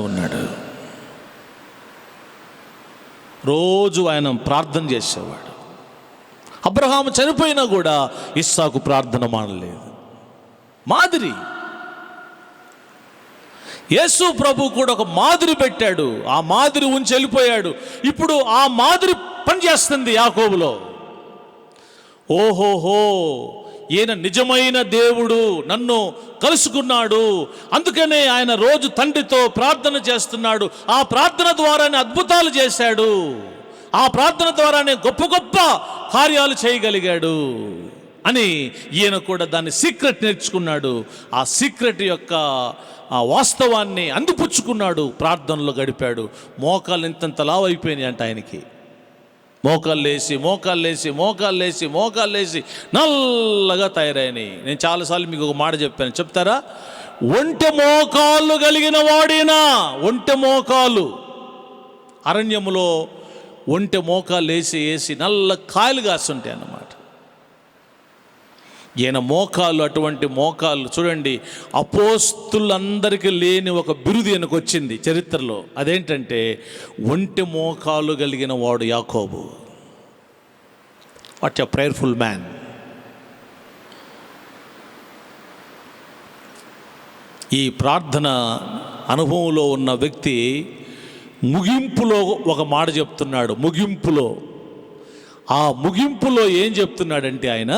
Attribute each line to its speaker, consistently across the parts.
Speaker 1: ఉన్నాడు. రోజు ఆయన ప్రార్థన చేసేవాడు. అబ్రహాము చనిపోయినా కూడా ఇస్సాకు ప్రార్థన మానలేదు. మాదిరి. యేసు ప్రభు కూడా ఒక మాదిరి పెట్టాడు. ఆ మాదిరి ఉంచి వెళ్ళిపోయాడు. ఇప్పుడు ఆ మాదిరి పనిచేస్తుంది యాకోబులో. ఓహోహో, ఈయన నిజమైన దేవుడు నన్ను కలుసుకున్నాడు, అందుకనే ఆయన రోజు తండ్రితో ప్రార్థన చేస్తున్నాడు. ఆ ప్రార్థన ద్వారానే అద్భుతాలు చేశాడు, ఆ ప్రార్థన ద్వారానే గొప్ప గొప్ప కార్యాలు చేయగలిగాడు అని ఈయన కూడా దాన్ని సీక్రెట్ నేర్చుకున్నాడు. ఆ సీక్రెట్ యొక్క ఆ వాస్తవాన్ని అందిపుచ్చుకున్నాడు. ప్రార్థనలో గడిపాడు. మోకాళ్ళు ఇంతంత లావు అయిపోయినాయి అంట ఆయనకి. మోకాళ్ళు లేసి నల్లగా తయారైనాయి. నేను చాలాసార్లు మీకు ఒక మాట చెప్పాను, చెప్తారా? ఒంటె మోకాళ్ళు కలిగిన వాడినా, ఒంటె మోకాలు అరణ్యములో ఒంటె మోకాళ్ళు వేసి నల్ల కాయలు కాస్తుంటాయి అన్నమాట. ఈయన మోకాళ్ళు అటువంటి మోకాళ్ళు చూడండి. అపోస్తులందరికీ లేని ఒక బిరుదు ఈయనకు వచ్చింది చరిత్రలో. అదేంటంటే ఒంటె మోకాళ్ళు కలిగిన వాడు యాకోబు. What a prayerful man. ఈ ప్రార్థన అనుభవంలో ఉన్న వ్యక్తి ముగింపులో ఒక మాట చెప్తున్నాడు. ముగింపులో ఏం చెప్తున్నాడంటే ఆయన,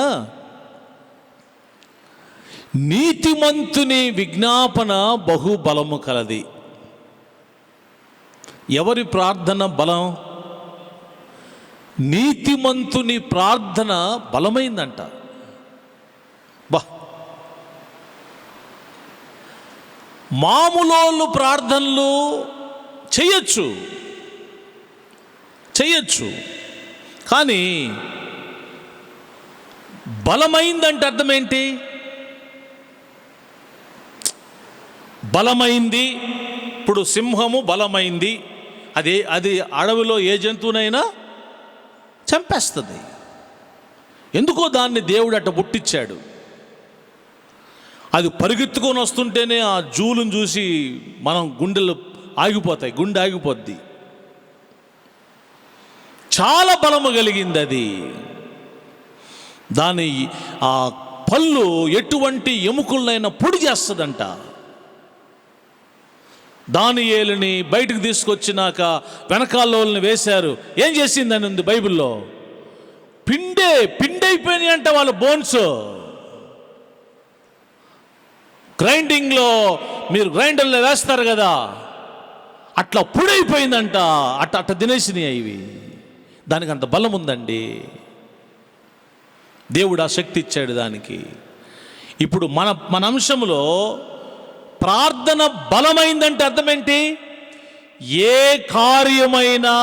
Speaker 1: నీతిమంతుని విజ్ఞాపన బహుబలము కలది. ఎవరి ప్రార్థన బలం? నీతిమంతుని ప్రార్థన బలమైందంట. మామూలు ప్రార్థనలు చెయ్యొచ్చు, కానీ బలమైందంటే అర్థం ఏంటి? బలమైంది. ఇప్పుడు సింహము బలమైంది, అది అడవిలో ఏ జంతువునైనా చంపేస్తుంది. ఎందుకో దాన్ని దేవుడు అట్ట పుట్టించాడు. అది పరిగెత్తుకొని వస్తుంటేనే ఆ జూలును చూసి మనం గుండె ఆగిపోద్ది. చాలా బలము కలిగింది అది. దాని ఆ పళ్ళు ఎటువంటి ఎముకలనైనా పొడి చేస్తుందంట. దానియేలుని బయటకు తీసుకొచ్చినాక వెనకాలని వేశారు. ఏం చేసిందని ఉంది బైబిల్లో? పిండైపోయినాయి అంట వాళ్ళ బోన్స్. గ్రైండింగ్లో మీరు గ్రైండర్లో వేస్తారు కదా, అట్లా పొడైపోయిందంట. అట్ట తినేసినాయి ఇవి. దానికి అంత బలం ఉందండి. దేవుడు ఆ శక్తి ఇచ్చాడు దానికి. ఇప్పుడు మన అంశంలో ప్రార్థన బలమైందంటే అర్థం ఏంటి? ఏ కార్యమైనా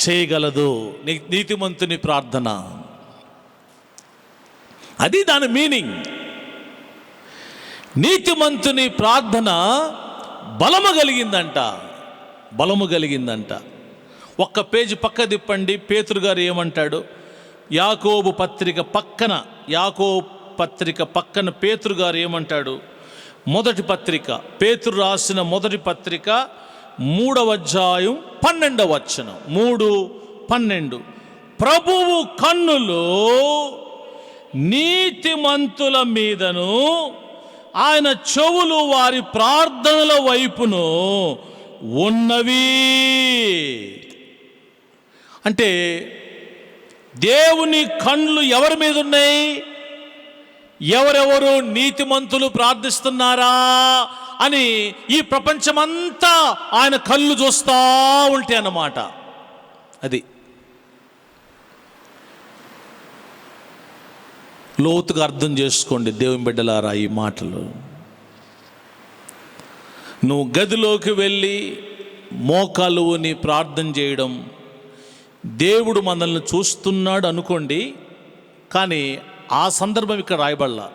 Speaker 1: చేయగలదు నీతిమంతుని ప్రార్థన. అది దాని మీనింగ్. నీతిమంతుని ప్రార్థన బలము కలిగిందంట. ఒక్క పేజీ పక్క తిప్పండి. పేతురు గారు ఏమంటాడు? యాకోబు పత్రిక పక్కన పేతురు గారు ఏమంటాడు? మొదటి పత్రిక, పేతురు రాసిన మొదటి పత్రిక 3వ అధ్యాయం 12వ వచనం. 3:12 ప్రభువు కన్నులు నీతిమంతుల మీదను, ఆయన చెవులు వారి ప్రార్థనల వైపును ఉన్నవి. అంటే దేవుని కళ్ళు ఎవరి మీద ఉన్నాయి? ఎవరెవరు నీతిమంతులు ప్రార్థిస్తున్నారా అని ఈ ప్రపంచమంతా ఆయన కళ్ళు చూస్తూ ఉంటాయి అన్నమాట. అది లోతుగా అర్థం చేసుకోండి దేవుని బిడ్డలారా ఈ మాటలు. నువ్వు గదిలోకి వెళ్ళి మోకాలు నీ ప్రార్థన చేయడం, దేవుడు మనల్ని చూస్తున్నాడు అనుకోండి, కానీ ఆ సందర్భం ఇక్కడ రాయబడలా.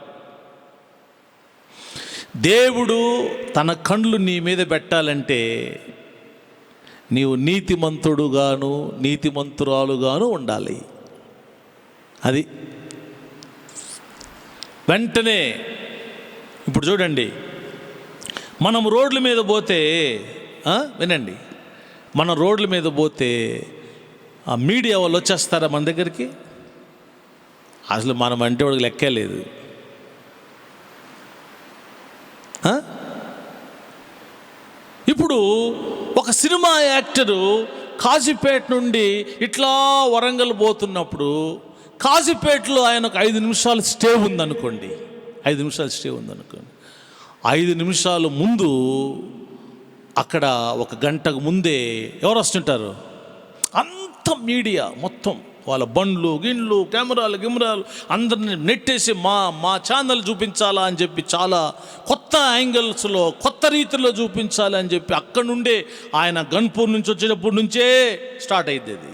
Speaker 1: దేవుడు తన కళ్ళు నీ మీద పెట్టాలంటే నీవు నీతిమంతుడుగాను నీతిమంతురాలుగాను ఉండాలి. అది వెంటనే ఇప్పుడు చూడండి, మనం రోడ్ల మీద పోతే వినండి, మనం రోడ్ల మీద పోతే ఆ మీడియా వాళ్ళు వచ్చేస్తారా మన దగ్గరికి? అసలు మనం అంటే వాడికి లెక్కే లేదు. ఇప్పుడు ఒక సినిమా యాక్టరు కాజీపేట నుండి ఇట్లా వరంగల్ పోతున్నప్పుడు కాజీపేటలో ఆయన ఒక 5 నిమిషాలు స్టే ఉందనుకోండి, 5 నిమిషాలు స్టే ఉందనుకోండి, 5 నిమిషాలు ముందు అక్కడ ఒక గంటకు ముందే ఎవరు వస్తుంటారు? అంత మీడియా మొత్తం వాళ్ళ బండ్లు గిన్లు కెమెరాలు అందరిని నెట్టేసి మా ఛానల్ చూపించాలా అని చెప్పి చాలా కొత్త యాంగిల్స్లో కొత్త రీతిలో చూపించాలి అని చెప్పి అక్కడ నుండే ఆయన గన్పూర్ నుంచి వచ్చేటప్పటి నుంచే స్టార్ట్ అయింది అది.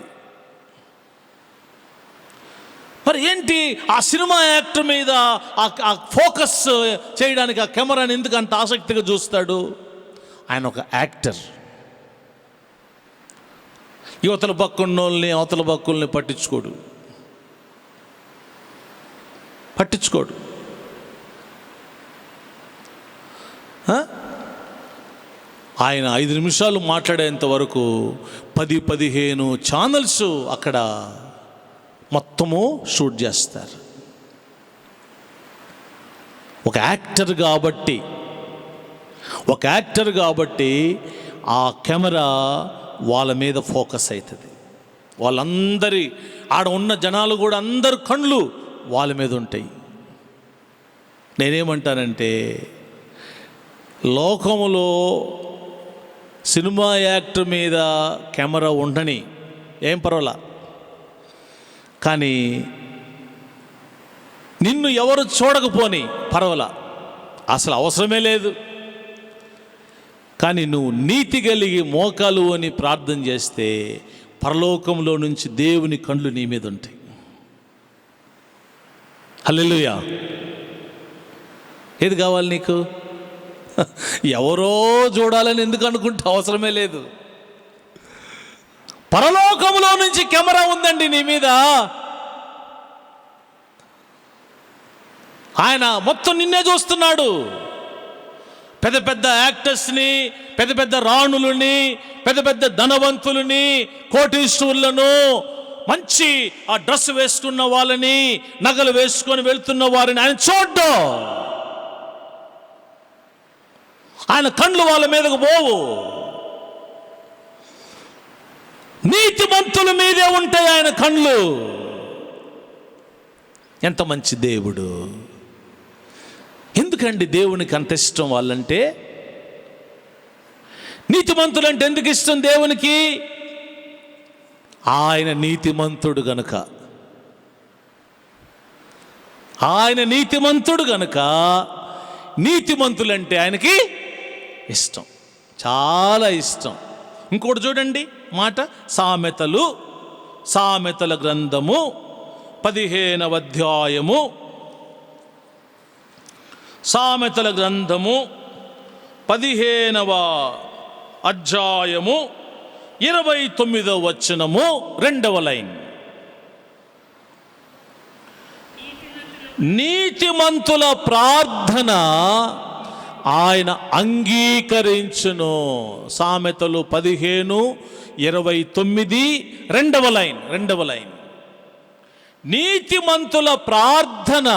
Speaker 1: మరి ఏంటి ఆ సినిమా యాక్టర్ మీద ఆ ఫోకస్ చేయడానికి ఆ కెమెరాని ఎందుకు అంత ఆసక్తిగా చూస్తాడు? ఆయన ఒక యాక్టర్. యువతల పక్కున్నోళ్ళని అవతల పక్కుల్ని పట్టించుకోడు. ఆయన 5 నిమిషాలు మాట్లాడేంత వరకు 10-15 ఛానల్స్ అక్కడ మొత్తము షూట్ చేస్తారు. ఒక యాక్టర్ కాబట్టి ఆ కెమెరా వాళ్ళ మీద ఫోకస్ అవుతుంది. వాళ్ళందరి ఆడ ఉన్న జనాలు కూడా అందరు కళ్ళు వాళ్ళ మీద ఉంటాయి. నేనేమంటానంటే, లోకములో సినిమా యాక్టర్ మీద కెమెరా ఉండని ఏం పర్వాలా, కానీ నిన్ను ఎవరు చూడకపోని పర్వాలా, అసలు అవసరమే లేదు. కానీ నువ్వు నీతి కలిగి మోకాలు అని ప్రార్థన చేస్తే పరలోకంలో నుంచి దేవుని కళ్ళు నీ మీద ఉంటాయి. హల్లెలూయా. ఏది కావాలి నీకు? ఎవరో చూడాలని ఎందుకు అనుకుంటే అవసరమే లేదు. పరలోకంలో నుంచి కెమెరా ఉందండి నీ మీద. ఆయన మొత్తం నిన్నే చూస్తున్నాడు. పెద్ద పెద్ద యాక్టర్స్ని, పెద్ద పెద్ద రాణులని, పెద్ద పెద్ద ధనవంతులని, కోటీశ్వరులను, మంచి ఆ డ్రెస్ వేసుకున్న వాళ్ళని, నగలు వేసుకొని వెళ్తున్న వారిని ఆయన చూడ్డు. ఆయన కళ్ళు వాళ్ళ మీదకు పోవు. నీతిమంతుల మీదే ఉంటాయి ఆయన కళ్ళు. ఎంత మంచి దేవుడు! ఎందుకండి దేవునికి అంత ఇష్టం వాళ్ళంటే? నీతిమంతులంటే ఎందుకు ఇష్టం దేవునికి? ఆయన నీతిమంతుడు గనుక. నీతిమంతులంటే ఆయనకి ఇష్టం, చాలా ఇష్టం. ఇంకోటి చూడండి మాట, సామెతల గ్రంథము 15వ అధ్యాయము, సామెతల గ్రంథము 15వ అధ్యాయము 29వ వచనము 2వ లైన్. నీతిమంతుల ప్రార్థన ఆయన అంగీకరించును. సామెతలు 15:29 2వ లైన్. నీతిమంతుల ప్రార్థన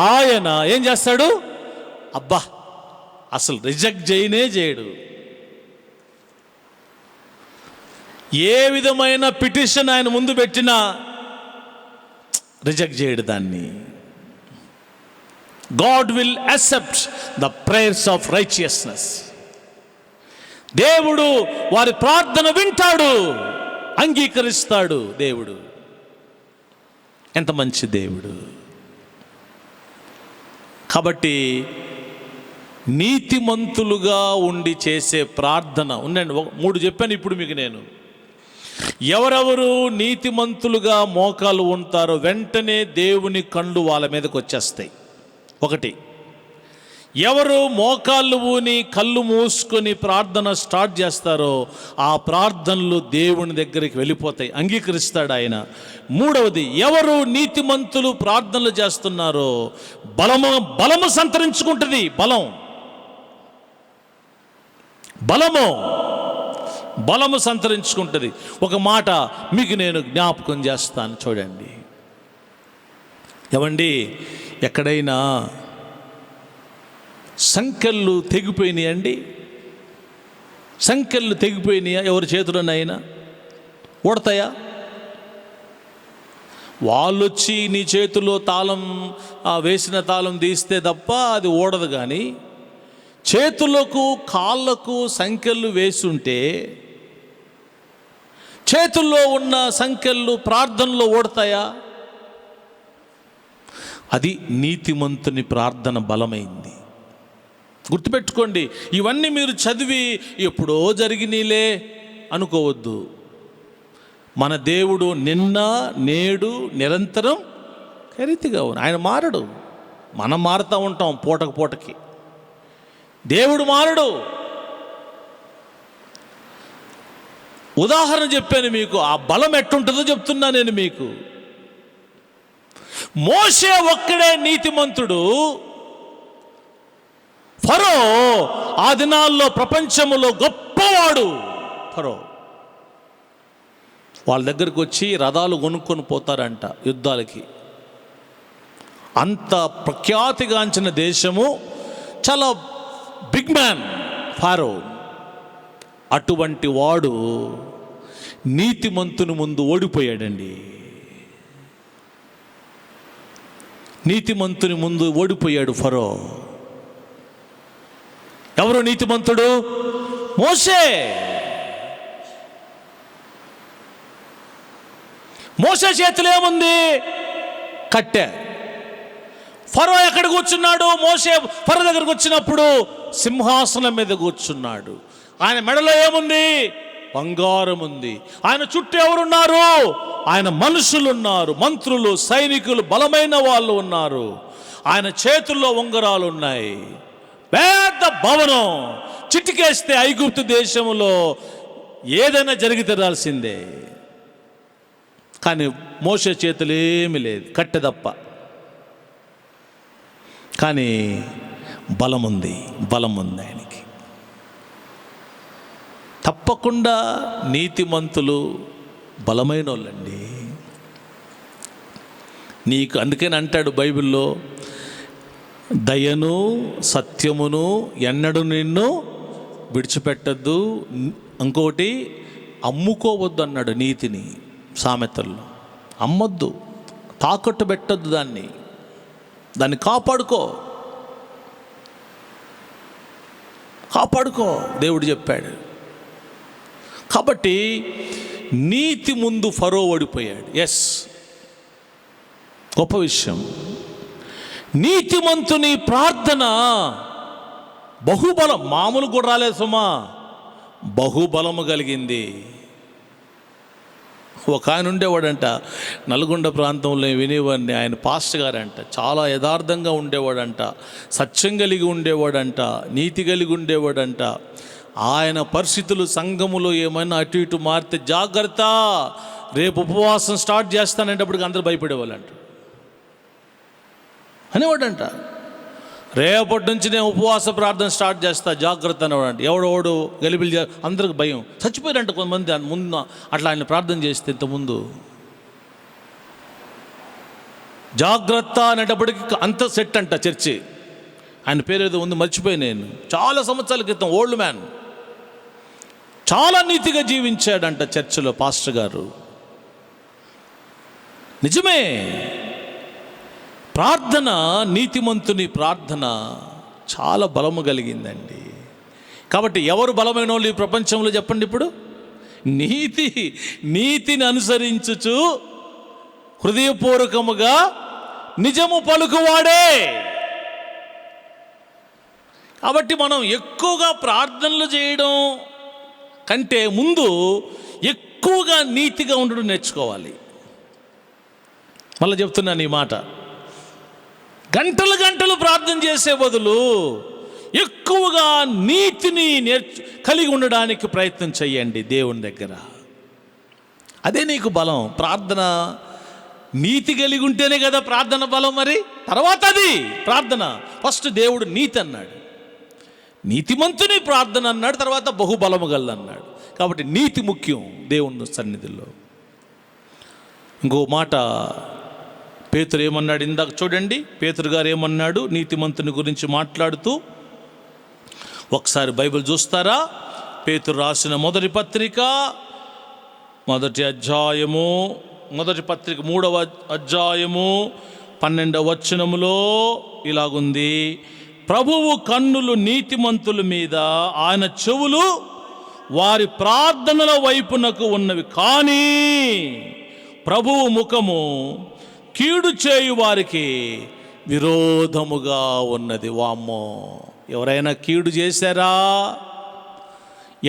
Speaker 1: ఆయన ఏం చేస్తాడు? అబ్బా, అసలు రిజెక్ట్ చేయడు. ఏ విధమైన పిటిషన్ ఆయన ముందు పెట్టినా రిజెక్ట్ చేయడు దాన్ని. God will accept the prayers of righteousness. దేవుడు వారి ప్రార్థన వింటాడు, అంగీకరిస్తాడు. దేవుడు ఎంత మంచి దేవుడు! కాబట్టి నీతిమంతులుగా ఉండి చేసే ప్రార్థన ఉండండి. 3 చెప్పాను ఇప్పుడు మీకు నేను. ఎవరెవరు నీతిమంతులుగా మోకాలు ఉంటారో వెంటనే దేవుని కళ్ళు వాళ్ళ మీదకి వచ్చేస్తాయి. 1, ఎవరు మోకాళ్ళు ఊని కళ్ళు మూసుకొని ప్రార్థన స్టార్ట్ చేస్తారో ఆ ప్రార్థనలు దేవుని దగ్గరికి వెళ్ళిపోతాయి, అంగీకరిస్తాడు ఆయన. 3వది, ఎవరు నీతిమంతులు ప్రార్థనలు చేస్తున్నారో బలము సంతరించుకుంటుంది. బలము సంతరించుకుంటుంది. ఒక మాట మీకు నేను జ్ఞాపకం చేస్తాను, చూడండి. ఏమండి, ఎక్కడైనా సంకెళ్ళు తెగిపోయినాయండి, సంకెళ్ళు తెగిపోయినాయా? ఎవరి చేతులనైనా ఓడతాయా? వాళ్ళొచ్చి నీ చేతిలో తాళం వేసిన తాళం తీస్తే తప్ప అది ఓడదు. కానీ చేతులకు కాళ్ళకు సంకెళ్ళు వేసుంటే చేతుల్లో ఉన్న సంకెళ్ళు ప్రార్థనలో ఓడతాయా? అది నీతిమంతుని ప్రార్థన బలమైంది. గుర్తుపెట్టుకోండి, ఇవన్నీ మీరు చదివి ఎప్పుడో జరిగినీలే అనుకోవద్దు. మన దేవుడు నిన్న నేడు నిరంతరం రీతిగా ఉన్నాడు. ఆయన మారడు. మనం మారుతూ ఉంటాం పూటకి. దేవుడు మారడు. ఉదాహరణ చెప్పాను మీకు, ఆ బలం ఎట్టుంటుందో చెప్తున్నా నేను మీకు. మోషే ఒక్కడే నీతిమంతుడు. ఫరో ఆ దినాల్లో ప్రపంచంలో గొప్పవాడు. ఫరో వాళ్ళ దగ్గరికి వచ్చి రథాలు కొనుక్కొని పోతారంట యుద్ధాలకి. అంత ప్రఖ్యాతిగాంచిన దేశము, చాలా బిగ్ మ్యాన్ ఫారో. అటువంటి వాడు నీతిమంతుని ముందు ఓడిపోయాడండి. నీతిమంతుని ముందు ఓడిపోయాడు ఫరో. ఎవరు నీతిమంతుడు? మోషే. మోషే చేతిలో ఏముంది? కట్టె. ఫరో ఎక్కడ కూర్చున్నాడు? మోషే ఫరో దగ్గరకు వచ్చినప్పుడు సింహాసనం మీద కూర్చున్నాడు. ఆయన మెడలో ఏముంది? బంగారం ఉంది. ఆయన చుట్టూ ఎవరున్నారు? ఆయన మనుషులు ఉన్నారు, మంత్రులు, సైనికులు, బలమైన వాళ్ళు ఉన్నారు. ఆయన చేతుల్లో ఉంగరాలు ఉన్నాయి. పెద్ద భవనం. చిటికేస్తే ఐగుప్తు దేశంలో ఏదైనా జరిగి తీరాల్సిందే. కానీ మోషే చేతులు ఏమీ లేదు, కట్టె తప్ప. కానీ బలం ఉంది ఆయనకి. తప్పకుండా నీతిమంతులు బలమైన వాళ్ళండి. నీకు అందుకని అంటాడు బైబిల్లో, దయను సత్యమును ఎన్నడూ నిన్ను విడిచిపెట్టద్దు. ఇంకోటి, అమ్ముకోవద్దు అన్నాడు నీతిని. సామెతల్లో అమ్మొద్దు, తాకట్టు పెట్టద్దు, దాన్ని కాపాడుకో దేవుడు చెప్పాడు. కాబట్టి నీతి ముందు ఫరో ఓడిపోయాడు. ఎస్, గొప్ప విషయం. నీతిమంతుని ప్రార్థన బహుబలం. మామూలు కూడా రాలేదు సుమా, బహుబలము కలిగింది. ఒక ఆయన ఉండేవాడంట నల్గొండ ప్రాంతంలో, వినేవాడిని. ఆయన పాస్టర్ గారంట. చాలా యథార్థంగా ఉండేవాడంట, సత్యం కలిగి ఉండేవాడంట, నీతి కలిగి ఉండేవాడంట. ఆయన పరిస్థితులు సంఘములో ఏమైనా అటు ఇటు మారితే జాగ్రత్త, రేపు ఉపవాసం స్టార్ట్ చేస్తానంటప్పటికి అందరూ భయపడేవాళ్ళంట, అనేవాడంట. రేపటి నుంచి నేను ఉపవాస ప్రార్థన స్టార్ట్ చేస్తా, జాగ్రత్త అనేవాడంట. ఎవడోడు గలిబిలి అందరికి భయం. చచ్చిపోయారంట కొంతమంది ముందు అట్లా ఆయన ప్రార్థన చేస్తే. ఇంతకుముందు జాగ్రత్త అనేటప్పటికి అంత సెట్ అంట చర్చి. ఆయన పేరు ఏదో ఉంది, మర్చిపోయి నేను. చాలా సంవత్సరాల క్రితం, ఓల్డ్ మ్యాన్. చాలా నీతిగా జీవించాడంట చర్చిలో పాస్టర్ గారు. నిజమే, ప్రార్థన, నీతిమంతుని ప్రార్థన చాలా బలము కలిగిందండి. కాబట్టి ఎవరు బలమైన వాళ్ళు ఈ ప్రపంచంలో చెప్పండి ఇప్పుడు? నీతిని అనుసరించుచు హృదయపూర్వకముగా నిజము పలుకువాడే. కాబట్టి మనం ఎక్కువగా ప్రార్థనలు చేయడం కంటే ముందు ఎక్కువగా నీతిగా ఉండడం నేర్చుకోవాలి. మళ్ళీ చెప్తున్నాను ఈ మాట. గంటలు ప్రార్థన చేసే బదులు ఎక్కువగా నీతిని కలిగి ఉండడానికి ప్రయత్నం చేయండి దేవుని దగ్గర. అదే నీకు బలం. ప్రార్థన నీతి కలిగి ఉంటేనే కదా ప్రార్థన బలం. మరి తర్వాత అది ప్రార్థన. ఫస్ట్ దేవుడు నీతి అన్నాడు. నీతిమంతుని ప్రార్థన అన్నాడు, తర్వాత బహుబలము గల అన్నాడు. కాబట్టి నీతి ముఖ్యం దేవుని సన్నిధిలో. ఇంకో మాట పేతురు ఏమన్నాడు ఇందాక చూడండి, పేతురు గారు ఏమన్నాడు నీతిమంతుని గురించి మాట్లాడుతూ. ఒకసారి బైబిల్ చూస్తారా? పేతురు రాసిన మొదటి పత్రిక 1వ అధ్యాయము, మొదటి పత్రిక 3వ అధ్యాయము 12వ వచనములో ఇలాగుంది: ప్రభువు కన్నులు నీతిమంతుల మీద, ఆయన చెవులు వారి ప్రార్థనల వైపునకు ఉన్నవి, కానీ ప్రభువు ముఖము కీడు చేయు వారికి విరోధముగా ఉన్నది. వామ్మో! ఎవరైనా కీడు చేశారా?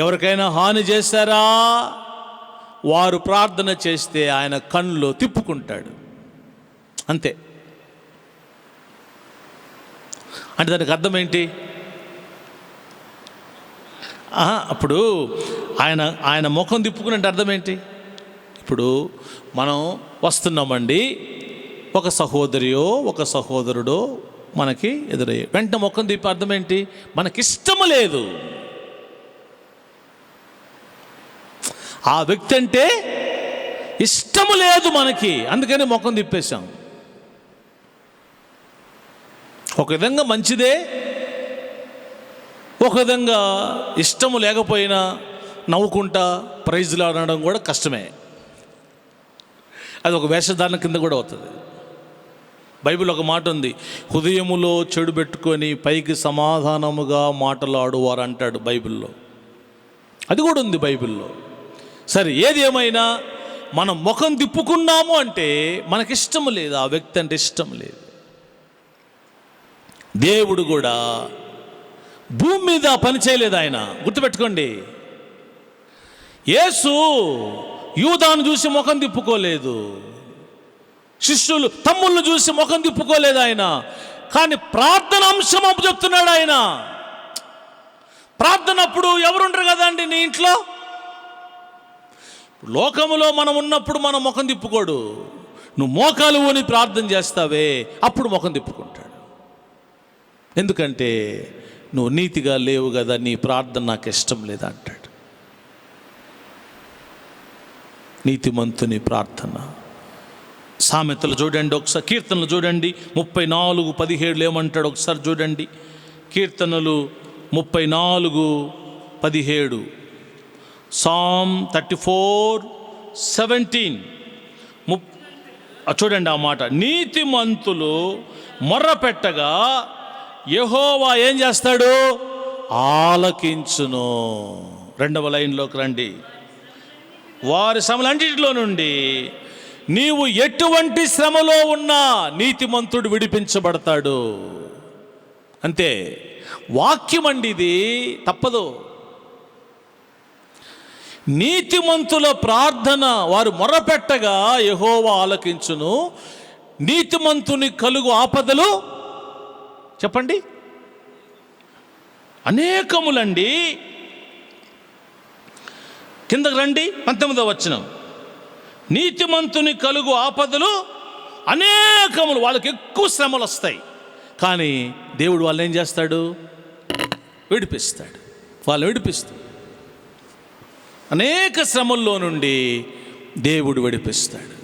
Speaker 1: ఎవరికైనా హాని చేశారా? వారు ప్రార్థన చేస్తే ఆయన కళ్ళు తిప్పుకుంటాడు, అంతే. అంటే దానికి అర్థం ఏంటి? అప్పుడు ఆయన ముఖం తిప్పుకునే అర్థం ఏంటి? ఇప్పుడు మనం వస్తున్నామండి, ఒక సహోదరియో ఒక సహోదరుడో మనకి ఎదురయ్యే వెంటనే ముఖం తిప్పి అర్థం ఏంటి? మనకిష్టము లేదు, ఆ వ్యక్తి అంటే ఇష్టము లేదు మనకి, అందుకని ముఖం తిప్పేశాం. ఒక విధంగా మంచిదే, ఒక విధంగా ఇష్టము లేకపోయినా నవ్వుకుంటా ప్రైజ్లు అనడం కూడా కష్టమే. అది ఒక వేషధారణ కింద కూడా అవుతుంది. బైబిల్ ఒక మాట ఉంది, హృదయములో చెడు పెట్టుకొని పైకి సమాధానముగా మాటలాడువారు అంటాడు బైబిల్లో. అది కూడా ఉంది బైబిల్లో. సరే, ఏది ఏమైనా మనం ముఖం తిప్పుకున్నాము అంటే మనకిష్టము లేదు, ఆ వ్యక్తి అంటే ఇష్టం లేదు. దేవుడు కూడా భూమి మీద పని చేయలేదు, ఆయన గుర్తుపెట్టుకోండి. యేసు యూదాను చూసి ముఖం తిప్పుకోలేదు, శిష్యులు తమ్ముళ్ళు చూసి ముఖం తిప్పుకోలేదు ఆయన. కానీ ప్రార్థన అంశం అప్పు చెప్తున్నాడు ఆయన. ప్రార్థన అప్పుడు ఎవరుండరు కదండి నీ ఇంట్లో. లోకములో మనం ఉన్నప్పుడు మనం ముఖం తిప్పుకోడు, నువ్వు మోకాలు ఊని ప్రార్థన చేస్తావే అప్పుడు ముఖం తిప్పుకుంటాడు. ఎందుకంటే నువ్వు నీతిగా లేవు కదా, నీ ప్రార్థన నాకు ఇష్టం లేదా అంటాడు. నీతిమంతుని ప్రార్థన. సామెతలు చూడండి ఒకసారి, కీర్తనలు చూడండి 34:17 ఏమంటాడు ఒకసారి చూడండి. కీర్తనలు 34:17, Psalm 34:17 చూడండి ఆ మాట. నీతిమంతులు మొర్ర పెట్టగా యెహోవా ఏం చేస్తాడు? ఆలకించును. 2వ లైన్లోకి రండి. వారి శ్రమలన్నిటిలో నుండి నీవు ఎటువంటి శ్రమలో ఉన్నా నీతిమంతుడు విడిపించబడతాడు. అంతే, వాక్యం అండి ఇది, తప్పదు. నీతిమంతుల ప్రార్థన వారు మొరపెట్టగా యెహోవా ఆలకించును. నీతిమంతుని కలుగు ఆపదలు చెప్పండి అనేకములండి. కిందకు రండి, 19వ వచనం. నీతిమంతుని కలుగు ఆపదలు అనేకములు. వాళ్ళకి ఎక్కువ శ్రమలు వస్తాయి, కానీ దేవుడు వాళ్ళని ఏం చేస్తాడు? విడిపిస్తాడు. వాళ్ళని విడిపిస్తాడు. అనేక శ్రమల్లో నుండి దేవుడు విడిపిస్తాడు.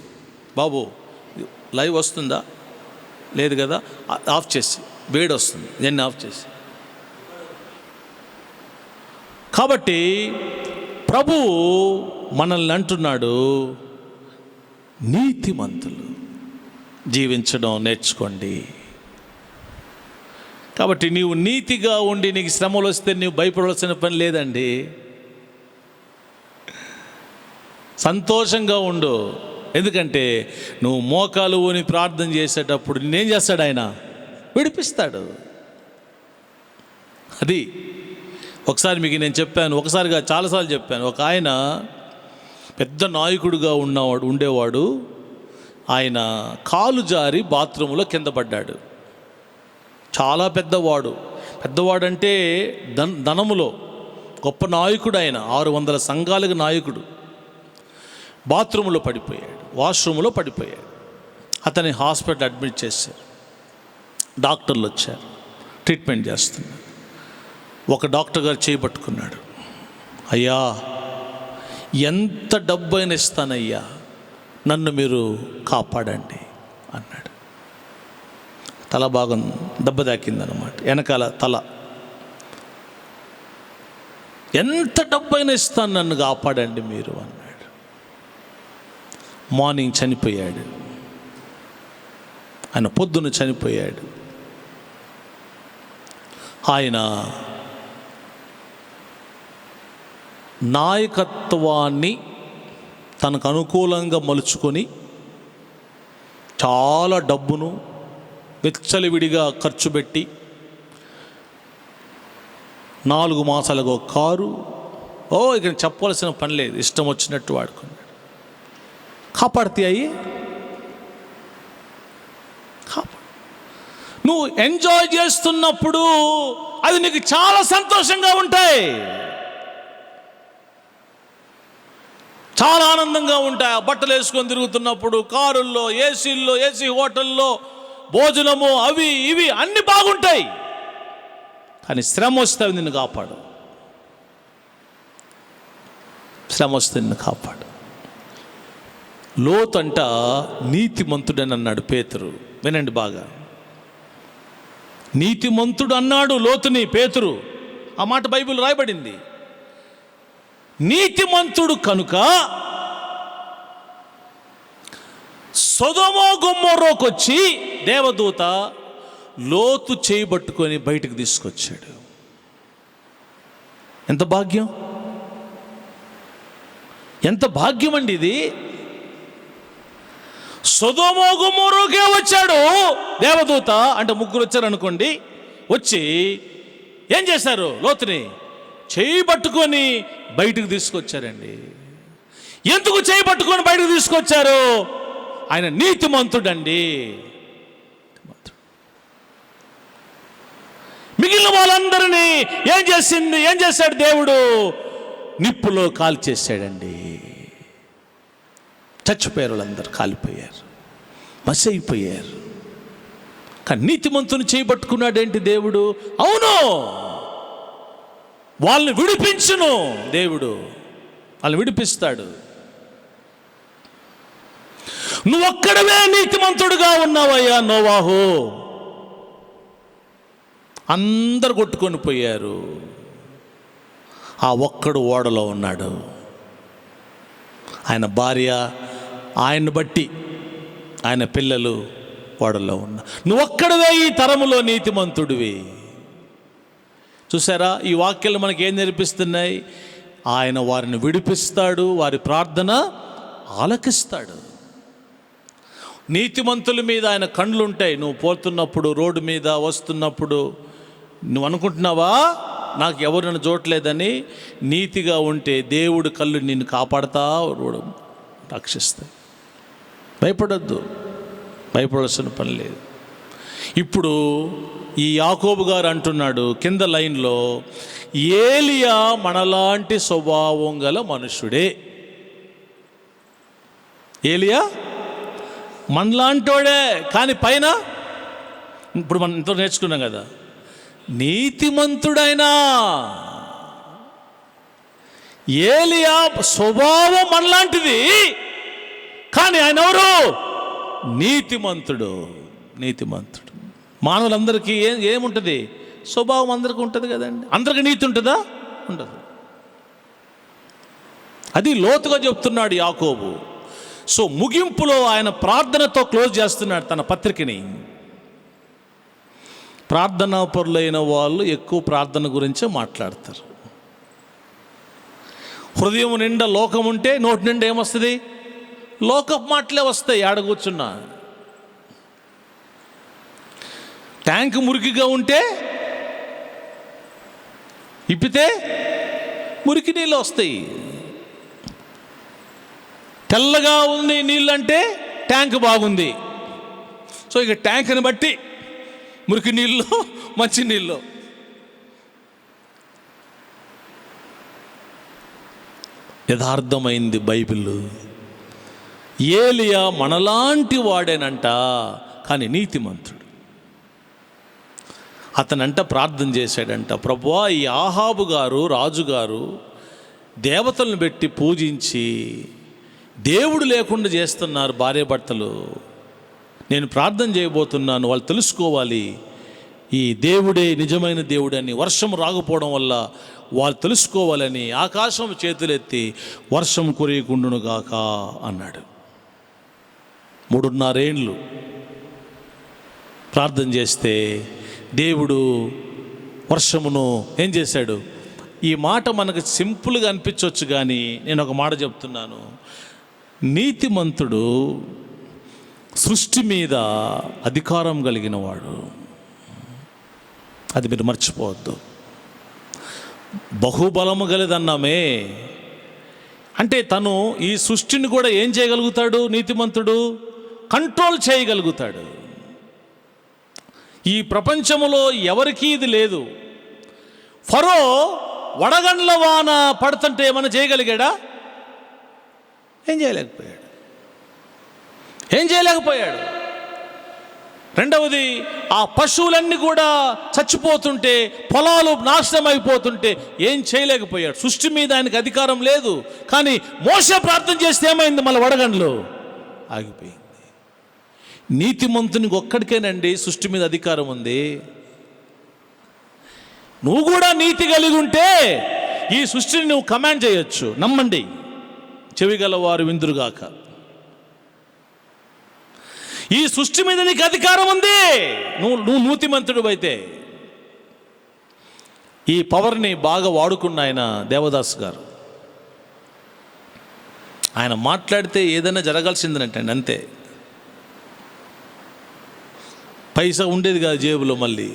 Speaker 1: బాబు లైవ్ వస్తుందా? లేదు కదా, ఆఫ్ చేసి, వేడి వస్తుంది, నేను ఆఫ్ చేసి. కాబట్టి ప్రభువు మనల్ని అంటున్నాడు, నీతిమంతులు జీవించడం నేర్చుకోండి. కాబట్టి నీవు నీతిగా ఉండి నీకు శ్రమలు వస్తే నీవు భయపడవలసిన పని లేదండి. సంతోషంగా ఉండు. ఎందుకంటే నువ్వు మోకాలు ఊని ప్రార్థన చేసేటప్పుడు నేనేం చేస్తాడు? ఆయన విడిపిస్తాడు. అది ఒకసారి మీకు నేను చెప్పాను, ఒకసారిగా చాలాసార్లు చెప్పాను. ఒక ఆయన పెద్ద నాయకుడుగా ఉండేవాడు. ఆయన కాలు జారి బాత్రూంలో కింద పడ్డాడు. చాలా పెద్దవాడంటే ధనములో గొప్ప నాయకుడు ఆయన. 600 సంఘాలకు నాయకుడు. బాత్రూంలో పడిపోయాడు, వాష్రూమ్లో పడిపోయాడు. అతని హాస్పిటల్ అడ్మిట్ చేశారు. డాక్టర్లు వచ్చారు, ట్రీట్మెంట్ చేస్తున్నారు. ఒక డాక్టర్ గారు చేయబట్టుకున్నాడు. అయ్యా, ఎంత డబ్బైనా ఇస్తానయ్యా, నన్ను మీరు కాపాడండి అన్నాడు. తల భాగం దెబ్బ తాకిందన్నమాట, వెనకాల తల. ఎంత డబ్బైనా ఇస్తాను, నన్ను కాపాడండి మీరు అన్నాడు. మార్నింగ్ చనిపోయాడు ఆయన, పొద్దున చనిపోయాడు ఆయన. నాయకత్వాన్ని తనకు అనుకూలంగా మలుచుకొని చాలా డబ్బును విచ్చలవిడిగా ఖర్చు పెట్టి 4 మాసాలకు ఒక కారు, ఇక చెప్పవలసిన పని లేదు, ఇష్టం వచ్చినట్టు వాడుకున్నాడు. కాపాడుతాయి. నువ్వు ఎంజాయ్ చేస్తున్నప్పుడు అది నీకు చాలా సంతోషంగా ఉంటాయి, చాలా ఆనందంగా ఉంటాయి. ఆ బట్టలు వేసుకొని తిరుగుతున్నప్పుడు, కారుల్లో, ఏసీల్లో, ఏసీ హోటల్లో భోజనము, అవి ఇవి అన్నీ బాగుంటాయి. కానీ శ్రమ వస్తే నిన్ను కాపాడు, శ్రమ వస్తే నిన్ను కాపాడు. లోతంట నీతిమంతుడని అన్నాడు పేతురు. వినండి బాగా, నీతిమంతుడు అన్నాడు లోతుని పేతురు. ఆ మాట బైబిల్ రాయబడింది. నీతిమంతుడు కనుక సొదొమ గొమొర్రాకొచ్చి దేవదూత లోతు చేయబట్టుకొని బయటకు తీసుకొచ్చాడు. ఎంత భాగ్యం, ఎంత భాగ్యం అండి ఇది. సొదొమ గొమొర్రాకే వచ్చాడు దేవదూత. అంటే ముగ్గురు వచ్చారు అనుకోండి. వచ్చి ఏం చేశారు? లోతుని చేయి పట్టుకొని బయటకు తీసుకొచ్చారండి. ఎందుకు చేయి పట్టుకొని బయటకు తీసుకొచ్చారు? ఆయన నీతిమంతుడండి. మిగిలిన వాళ్ళందరినీ ఏం చేశాడు దేవుడు? నిప్పులో కాల్చేశాడండి. చచ్చిపోయారు, వాళ్ళందరూ కాలిపోయారు, మసి అయిపోయారు. కానీ నీతిమంతుని చేయబట్టుకున్నాడేంటి దేవుడు? అవును, వాళ్ళని విడిపించును దేవుడు, వాళ్ళని విడిపిస్తాడు. నువ్వొక్కడవే నీతిమంతుడుగా ఉన్నావయ్యా నోవాహు. అందరు కొట్టుకొని పోయారు, ఆ ఒక్కడు ఓడలో ఉన్నాడు. ఆయన భార్య, ఆయన్ని బట్టి ఆయన పిల్లలు ఓడలో ఉన్నా. నువ్వొక్కడవే ఈ తరములో నీతిమంతుడివి. చూసారా, ఈ వాక్యాలు మనకి ఏం నేర్పిస్తున్నాయి? ఆయన వారిని విడిపిస్తాడు, వారి ప్రార్థన ఆలకిస్తాడు. నీతిమంతుల మీద ఆయన కళ్ళు ఉంటాయి. నువ్వు పోతున్నప్పుడు, రోడ్డు మీద వస్తున్నప్పుడు నువ్వు అనుకుంటున్నావా నాకు ఎవరు నన్ను చూడలేదని? నీతిగా ఉంటే దేవుడు కళ్ళు నిన్ను కాపాడుతా రక్షిస్తాయి. భయపడొద్దు, భయపడాల్సిన పని లేదు. ఇప్పుడు ఈ యాకోబు గారు అంటున్నాడు కింద లైన్లో, ఏలియా మనలాంటి స్వభావం గల మనుషుడే. ఏలియా మనలాంటోడే, కానీ పైన ఇప్పుడు మనం ఇంత నేర్చుకున్నాం కదా, నీతిమంతుడైనా. ఏలియా స్వభావం మనలాంటిది, కానీ ఆయన ఎవరు? నీతిమంతుడు. నీతిమంతుడు. మానవులందరికీ ఏముంటుంది? స్వభావం అందరికీ ఉంటుంది కదండి. అందరికీ నీతి ఉంటుందా? ఉండదు. అది లోతుగా చెప్తున్నాడు యాకోబు. సో ముగింపులో ఆయన ప్రార్థనతో క్లోజ్ చేస్తున్నాడు తన పత్రికని. ప్రార్థనా పరులైన వాళ్ళు ఎక్కువ ప్రార్థన గురించే మాట్లాడతారు. హృదయం నిండా లోకం ఉంటే నోటి నిండా ఏమొస్తుంది? లోకపు మాటలే వస్తాయి. ఆడ కూర్చున్నా ట్యాంక్ మురికిగా ఉంటే ఇప్పితే మురికి నీళ్ళు వస్తాయి. తెల్లగా ఉంది నీళ్ళు అంటే ట్యాంక్ బాగుంది. సో ఇక ట్యాంక్ని బట్టి మురికి నీళ్ళు, మంచి నీళ్ళు. యథార్థమైంది బైబిల్. ఏలియా మనలాంటి వాడేనంట, కానీ నీతిమంతుడు. అతనంట ప్రార్థన చేశాడంట, ప్రభువా ఈ ఆహాబు గారు రాజుగారు దేవతలను పెట్టి పూజించి దేవుడు లేకుండా చేస్తున్నారు భార్యాభర్తలు. నేను ప్రార్థన చేయబోతున్నాను, వాళ్ళు తెలుసుకోవాలి ఈ దేవుడే నిజమైన దేవుడని, వర్షం రాకపోవడం వల్ల వాళ్ళు తెలుసుకోవాలని ఆకాశం చేతులెత్తి వర్షం కురియకుండునుగాక అన్నాడు. 3.5 ఏండ్లు ప్రార్థన చేస్తే దేవుడు వర్షమును ఏం చేశాడు? ఈ మాట మనకు సింపుల్గా అనిపించవచ్చు, కానీ నేను ఒక మాట చెప్తున్నాను. నీతిమంతుడు సృష్టి మీద అధికారం కలిగిన వాడు, అది మీరు మర్చిపోవద్దు. బహుబలము గలదన్నామే అంటే తను ఈ సృష్టిని కూడా ఏం చేయగలుగుతాడు? నీతిమంతుడు కంట్రోల్ చేయగలుగుతాడు. ఈ ప్రపంచంలో ఎవరికీ ఇది లేదు. ఫరో వడగండ్ల వాన పడుతుంటే ఏమైనా చేయగలిగాడా? ఏం చేయలేకపోయాడు. రెండవది, ఆ పశువులన్నీ కూడా చచ్చిపోతుంటే, పొలాలు నాశనం అయిపోతుంటే ఏం చేయలేకపోయాడు. సృష్టి మీద ఆయనకు అధికారం లేదు. కానీ మోషే ప్రార్థన చేస్తే ఏమైంది? మళ్ళీ వడగండ్లు ఆగిపోయింది. నీతిమంతునికి ఒక్కడికేనండి సృష్టి మీద అధికారం ఉంది. నువ్వు కూడా నీతి కలిగి ఉంటే ఈ సృష్టిని నువ్వు కమాండ్ చేయొచ్చు. నమ్మండి, చెవిగల వారు విందురుగాక. ఈ సృష్టి మీద నీకు అధికారం ఉంది, నువ్వు నీతిమంతుడు అయితే. ఈ పవర్ని బాగా వాడుకున్న ఆయన దేవదాస్ గారు, ఆయన మాట్లాడితే ఏదైనా జరగాల్సిందేనంటండి, అంతే. పైసా ఉండేది కాదు జేబులో, మళ్ళీ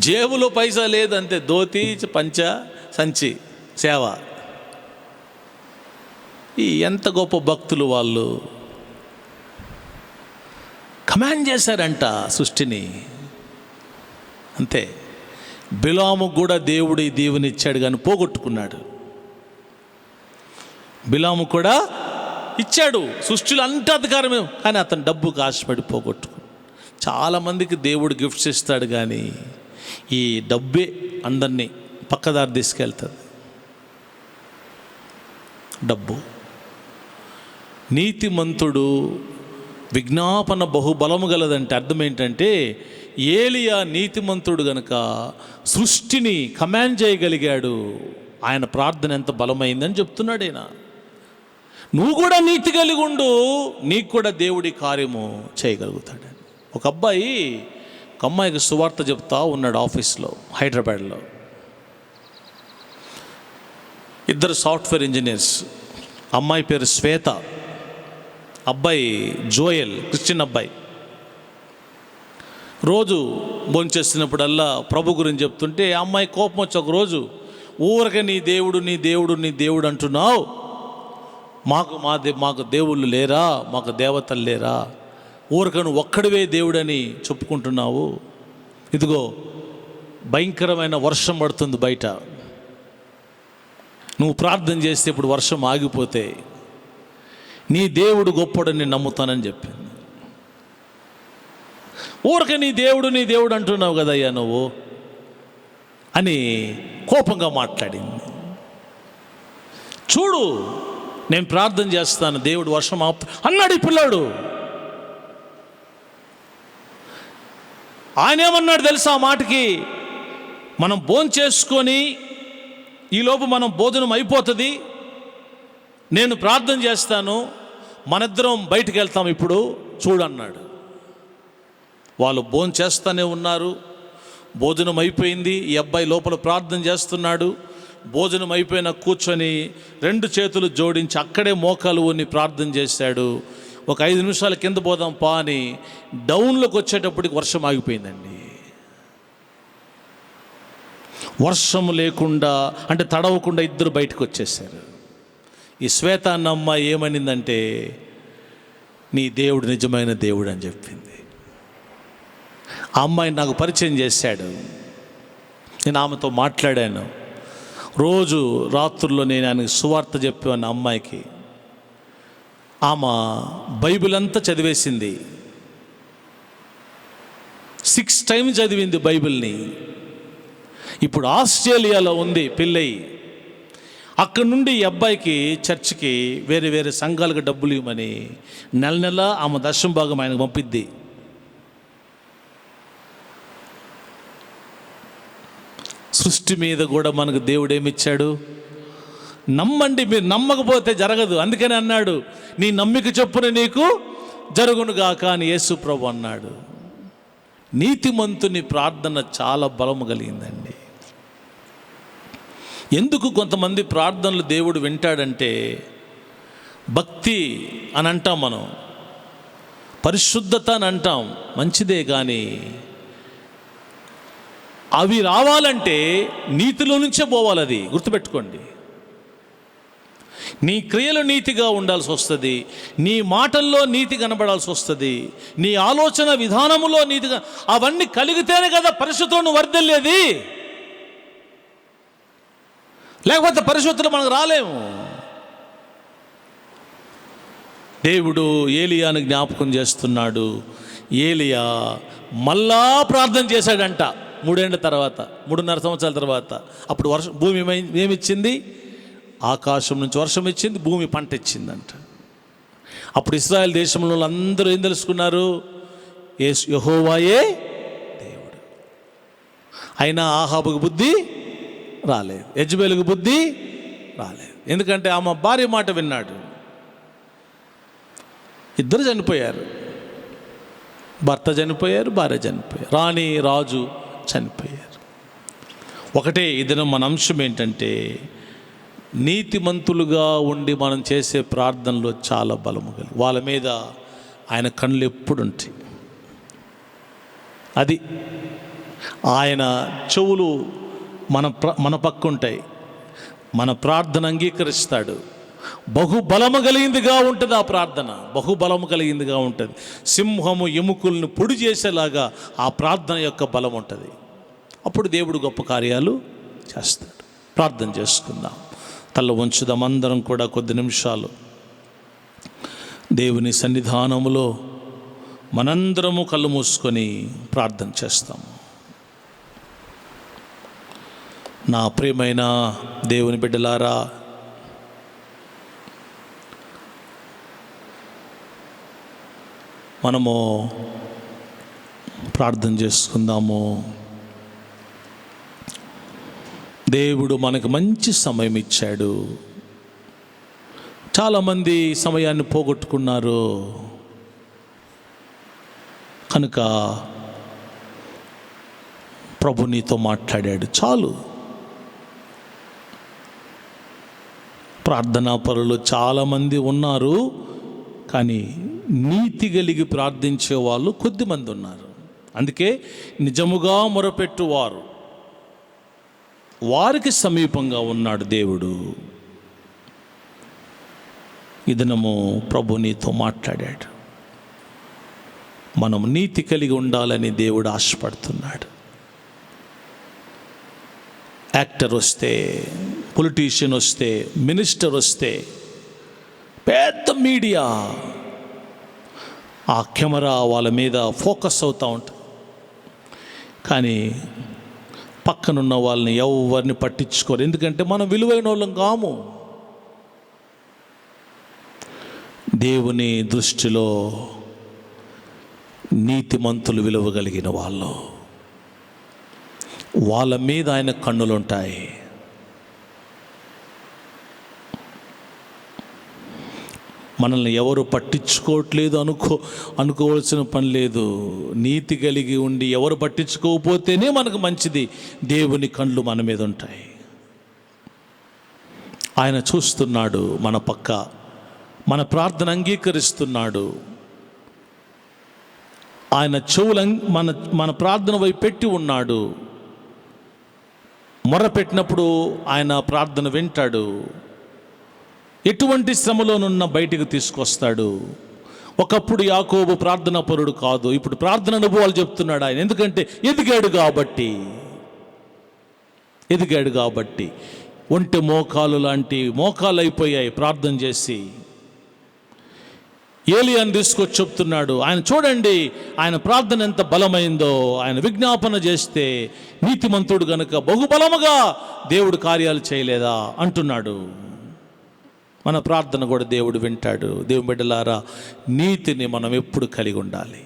Speaker 1: జేబులో పైసా లేదు, అంతే. ధోతి, పంచ, సంచి, సేవ. ఈ ఎంత గొప్ప భక్తులు వాళ్ళు, కమాండ్ చేశారంట సృష్టిని, అంతే. బిలాము కూడా దేవుడు ఈ దీవెని ఇచ్చాడు కానీ పోగొట్టుకున్నాడు. బిలాము కూడా ఇచ్చాడు, సృష్టిలో అంత అధికారమే, కానీ అతను డబ్బుకు ఆశపడి పోగొట్టుకున్నాడు. చాలామందికి దేవుడు గిఫ్ట్స్ ఇస్తాడు, కానీ ఈ డబ్బే అందరినీ పక్కదారి తీసుకెళ్తుంది. డబ్బు. నీతిమంతుడు విజ్ఞాపన బహుబలము గలదంటే అర్థం ఏంటంటే, ఏలియా నీతిమంతుడు గనుక సృష్టిని కమాండ్ చేయగలిగాడు. ఆయన ప్రార్థన ఎంత బలమైందని చెప్తున్నాడు ఆయన. నువ్వు కూడా నీతి కలిగి ఉండు, నీకు కూడా దేవుడి కార్యము చేయగలుగుతాడు. ఒక అమ్మాయికి సువార్త చెప్తా ఉన్నాడు ఆఫీస్లో, హైదరాబాద్లో. 2 సాఫ్ట్వేర్ ఇంజనీర్స్. అమ్మాయి పేరు శ్వేత, అబ్బాయి జోయల్, క్రిస్టియన్ అబ్బాయి. రోజు భోంచేస్తున్నప్పుడల్లా ప్రభు గురించి చెప్తుంటే అమ్మాయి కోపం వచ్చి ఒకరోజు, ఊరకే నీ దేవుడు అంటున్నావు, మాకు దేవుళ్ళు లేరా, మాకు దేవతలు లేరా, ఊరక నువ్వు ఒక్కడివే దేవుడని చెప్పుకుంటున్నావు. ఇదిగో భయంకరమైన వర్షం పడుతుంది బయట, నువ్వు ప్రార్థన చేస్తే ఇప్పుడు వర్షం ఆగిపోతే నీ దేవుడు గొప్పడని నమ్ముతానని చెప్పింది. ఊరక నీ దేవుడు అంటున్నావు కదయ్యా నువ్వు అని కోపంగా మాట్లాడింది. చూడు, నేను ప్రార్థన చేస్తాను, దేవుడు వర్షం అన్నాడు ఈ పిల్లాడు. ఆయన ఏమన్నాడు తెలుసా? ఆ మాటకి మనం భోంచేసుకొని ఈలోపు మనం భోజనం అయిపోతుంది, నేను ప్రార్థన చేస్తాను, మనిద్దరం బయటికి వెళ్తాం ఇప్పుడు చూడన్నాడు. వాళ్ళు భోంచేస్తూనే ఉన్నారు. భోజనం అయిపోయింది, ఈ అబ్బాయి లోపల ప్రార్థన చేస్తున్నాడు. భోజనం అయిపోయిన కూర్చొని 2 చేతులు జోడించి అక్కడే మోకాలు ఉన్ని ప్రార్థన చేశాడు. ఒక 5 నిమిషాల కింద పోదాం పా అని డౌన్లోకి వచ్చేటప్పటికి వర్షం ఆగిపోయిందండి. వర్షం లేకుండా అంటే తడవకుండా ఇద్దరు బయటకు వచ్చేసారు. ఈ శ్వేత అన్న అమ్మాయి ఏమనిందంటే, నీ దేవుడు నిజమైన దేవుడు అని చెప్పింది. ఆ అమ్మాయిని నాకు పరిచయం చేశాడు, నేను ఆమెతో మాట్లాడాను. రోజు రాత్రుల్లో నేను ఆయనకి సువార్త చెప్పాను. అమ్మాయికి ఆమె బైబిల్ అంతా చదివేసింది. 6 టైమ్స్ చదివింది బైబిల్ని. ఇప్పుడు ఆస్ట్రేలియాలో ఉంది పెళ్ళయి. అక్కడి నుండి ఈ అబ్బాయికి చర్చికి వేరే వేరే సంఘాలకు డబ్బులు ఇవ్వమని నెల నెల ఆమె దశమ భాగం ఆయనకు పంపిద్ది. సృష్టి మీద కూడా మనకు దేవుడు ఏమిచ్చాడు? నమ్మండి, మీరు నమ్మకపోతే జరగదు. అందుకని అన్నాడు, నీ నమ్మిక చొప్పున నీకు జరుగునుగాక అని యేసు ప్రభు అన్నాడు. నీతిమంతుని ప్రార్థన చాలా బలము కలిగిందండి. ఎందుకు కొంతమంది ప్రార్థనలు దేవుడు వింటాడంటే, భక్తి అని అంటాం, మనం పరిశుద్ధత అని అంటాం, మంచిదే. కానీ అవి రావాలంటే నీతిలో నుంచే పోవాలి. అది గుర్తుపెట్టుకోండి. నీ క్రియలు నీతిగా ఉండాల్సి వస్తుంది, నీ మాటల్లో నీతి కనబడాల్సి వస్తుంది, నీ ఆలోచన విధానములో నీతిగా, అవన్నీ కలిగితేనే కదా పరిశుద్ధులను వర్ధిల్లేది. లేకపోతే పరిశుద్ధులు మనకు రాలేము. దేవుడు ఏలియాను జ్ఞాపకం చేస్తున్నాడు. ఏలియా మళ్ళా ప్రార్థన చేశాడంట 3 ఏళ్ల తర్వాత, 3.5 సంవత్సరాల తర్వాత. అప్పుడు భూమి ఏమిచ్చింది? ఆకాశం నుంచి వర్షం ఇచ్చింది, భూమి పంట ఇచ్చిందంట. అప్పుడు ఇశ్రాయేల్ దేశంలో అందరూ ఏం తెలుసుకున్నారు? యెహోవాయే దేవుడు. అయినా ఆహాబుకు బుద్ధి రాలేదు, యెజబెలుకు బుద్ధి రాలేదు. ఎందుకంటే ఆమె భార్య మాట విన్నాడు. ఇద్దరు చనిపోయారు, భర్త చనిపోయారు, భార్య చనిపోయారు, రాణి రాజు చనిపోయారు. ఒకటే ఇదిన మన అంశం ఏంటంటే, నీతిమంతులుగా ఉండి మనం చేసే ప్రార్థనలో చాలా బలము కలిగి, వాళ్ళ మీద ఆయన కళ్ళు ఎప్పుడు ఉంటాయి. అది ఆయన చెవులు మన పక్క ఉంటాయి. మన ప్రార్థన అంగీకరిస్తాడు. బహుబలము కలిగిందిగా ఉంటుంది ఆ ప్రార్థన, బహుబలము కలిగిందిగా ఉంటుంది. సింహము ఎముకలను పొడి చేసేలాగా ఆ ప్రార్థన యొక్క బలం ఉంటుంది. అప్పుడు దేవుడు గొప్ప కార్యాలు చేస్తాడు. ప్రార్థన చేసుకుందాం, తల వంచుదాం. అందరం కూడా కొద్ది నిమిషాలు దేవుని సన్నిధానములో మనందరము కళ్ళు మూసుకొని ప్రార్థన చేస్తాము. నా ప్రియమైన దేవుని బిడ్డలారా, మనము ప్రార్థన చేసుకుందాము. దేవుడు మనకు మంచి సమయం ఇచ్చాడు. చాలామంది సమయాన్ని పోగొట్టుకున్నారు. కనుక ప్రభు నీతో మాట్లాడాడు. చాలు. ప్రార్థనా పరులు చాలామంది ఉన్నారు, కానీ నీతి కలిగి ప్రార్థించే వాళ్ళు కొద్దిమంది ఉన్నారు. అందుకే నిజముగా మొరపెట్టువారు వారికి సమీపంగా ఉన్నాడు దేవుడు. ఈ దినము ప్రభు నీతో మాట్లాడాడు. మనం నీతి కలిగి ఉండాలని దేవుడు ఆశపడుతున్నాడు. యాక్టర్ వస్తే, పొలిటీషియన్ వస్తే, మినిస్టర్ వస్తే, పెద్ద మీడియా ఆ కెమెరా వాళ్ళ మీద ఫోకస్ అవుతూ ఉంటుంది. కానీ పక్కనున్న వాళ్ళని ఎవరిని పట్టించుకోరు. ఎందుకంటే మనం విలువైన వాళ్ళం కాము. దేవుని దృష్టిలో నీతిమంతులు విలువ కలిగిన వాళ్ళు, వాళ్ళ మీద ఆయన కన్నులుంటాయి. మనల్ని ఎవరు పట్టించుకోవట్లేదు అనుకోవాల్సిన పని లేదు. నీతి కలిగి ఉండి ఎవరు పట్టించుకోకపోతేనే మనకు మంచిది. దేవుని కళ్ళు మన మీద ఉంటాయి. ఆయన చూస్తున్నాడు మన పక్క, మన ప్రార్థన అంగీకరిస్తున్నాడు. ఆయన చెవులు మన ప్రార్థన వైపు పెట్టి ఉన్నాడు. మొర్రపెట్టినప్పుడు ఆయన ప్రార్థన వింటాడు. ఎటువంటి శ్రమలోనున్న బయటికి తీసుకొస్తాడు. ఒకప్పుడు యాకోబు ప్రార్థనా పరుడు కాదు, ఇప్పుడు ప్రార్థన అనుభవాలు చెప్తున్నాడు ఆయన. ఎందుకంటే ఎదిగాడు కాబట్టి. ఒంటె మోకాలు లాంటి మోకాలు అయిపోయాయి ప్రార్థన చేసి. ఏలియాని తీసుకొచ్చి చెప్తున్నాడు. ఆయన చూడండి, ఆయన ప్రార్థన ఎంత బలమైందో. ఆయన విజ్ఞాపన చేస్తే నీతిమంతుడు గనుక బహుబలముగా దేవుడు కార్యాలు చేయలేదా అంటున్నాడు. మన ప్రార్థన కూడా దేవుడు వింటాడు. దేవుని బిడ్డలారా, నీతిని మనం ఎప్పుడు కలిగి ఉండాలి.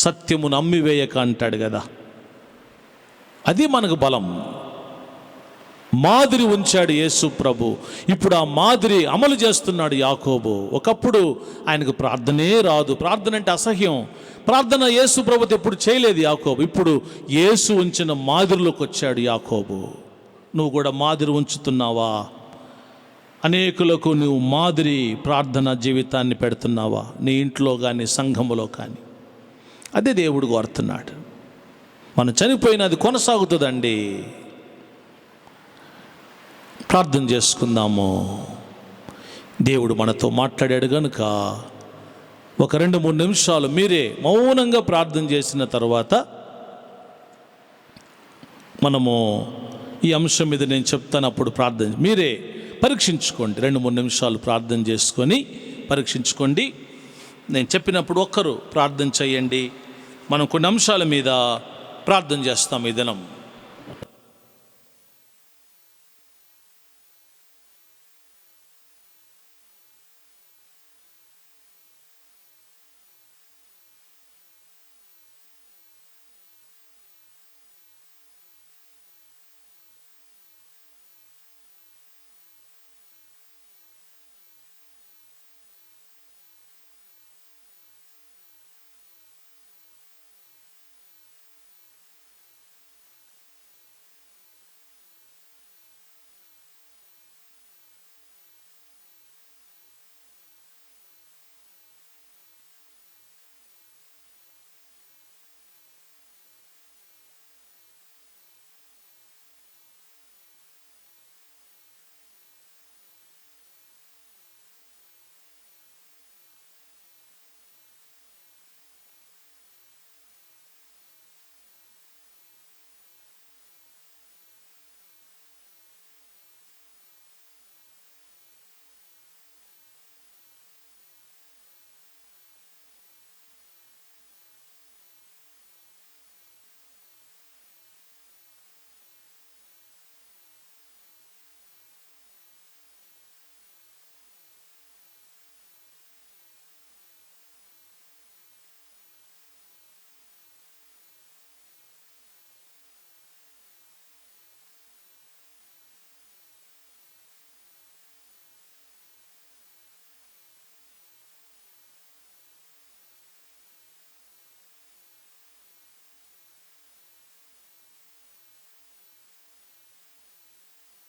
Speaker 1: సత్యమును అమ్మివేయక అంటాడు కదా, అది మనకు బలం. మాదిరి ఉంచాడు యేసు ప్రభు. ఇప్పుడు ఆ మాదిరి అమలు చేస్తున్నాడు యాకోబు. ఒకప్పుడు ఆయనకు ప్రార్థనే రాదు, ప్రార్థన అంటే అసహ్యం. ప్రార్థన యేసు ప్రభుతో ఎప్పుడు చేయలేదు యాకోబు. ఇప్పుడు యేసు ఉంచిన మాదిరిలోకి వచ్చాడు యాకోబు. నువ్వు కూడా మాదిరి ఉంచుతున్నావా? అనేకులకు నువ్వు మాదిరి ప్రార్థన జీవితాన్ని పెడుతున్నావా? నీ ఇంట్లో కానీ సంఘములో కానీ. అదే దేవుడు కోరుతున్నాడు. మనం చనిపోయిన అది కొనసాగుతుందండి. ప్రార్థన చేసుకుందాము. దేవుడు మనతో మాట్లాడాడు కనుక ఒక 2-3 నిమిషాలు మీరే మౌనంగా ప్రార్థన చేసిన తర్వాత మనము ఈ అంశం మీద నేను చెప్తాను. అప్పుడు ప్రార్థన మీరే పరీక్షించుకోండి. 2-3 నిమిషాలు ప్రార్థన చేసుకొని పరీక్షించుకోండి. నేను చెప్పినప్పుడు ఒక్కరు ప్రార్థన చేయండి. మనం కొన్ని అంశాల మీద ప్రార్థన చేస్తాం ఈ దినం.